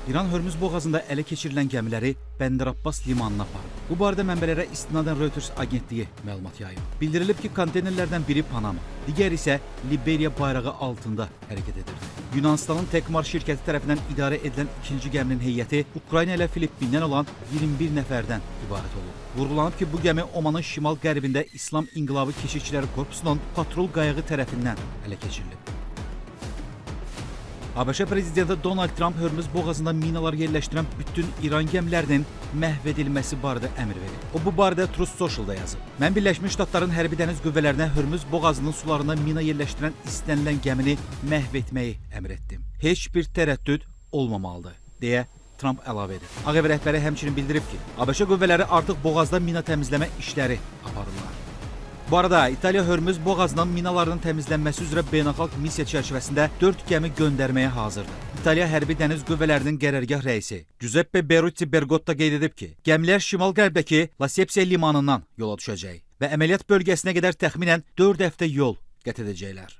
İran Hörmüz boğazında ələ keçirilən gəmiləri Bəndər Abbas limanına aparıb. Bu barədə mənbələrə istinadən Reuters agentliyi məlumat yayıb. Bildirilib ki, konteynerlərdən biri Panama, digəri isə Liberiya bayrağı altında hərəkət edirdi. Yunanistanın Tekmar şirkəti tərəfindən idarə edilən ikinci gəminin heyəti Ukrayna ilə Filippindən olan 21 nəfərdən ibarət olub. Vurğulanıb ki, bu gəmi Omanın şimal-qərbində İslam İnqilabı Keşikçiləri Korpusunun patrol qayığı tərəfindən ələ keçirilib. ABŞ prezidenti Donald Trump Hörmüz boğazında minalar yerləşdirən bütün İran gəmilərinin məhv edilməsi barədə əmr verib. O bu barədə Truth Social'da yazıb. Mən Birləşmiş Ştatların hərbi dəniz qüvvələrinə Hörmüz boğazının sularına mina yerləşdirən istənilən gəmini məhv etməyi əmr etdim. Heç bir tərəddüd olmamalıdır, deyə Trump əlavə edib. Ağ Ev rəhbəri həmçinin bildirib ki, ABŞ qüvvələri artıq boğazda mina təmizləmə işləri aparırlar. Bu arada İtaliya Hörmüz boğazının minalarının təmizlənməsi üzrə beynəlxalq missiya çərçivəsində 4 gəmi göndərməyə hazırdır. İtaliya Hərbi Dəniz Qüvvələrinin qərargah rəisi Giuseppe Beruti Bergotta qeyd edib ki, gəmilər şimal-qərbdəki La Spezia limanından yola düşəcək və əməliyyat bölgəsinə qədər təxminən 4 həftə yol qət edəcəklər.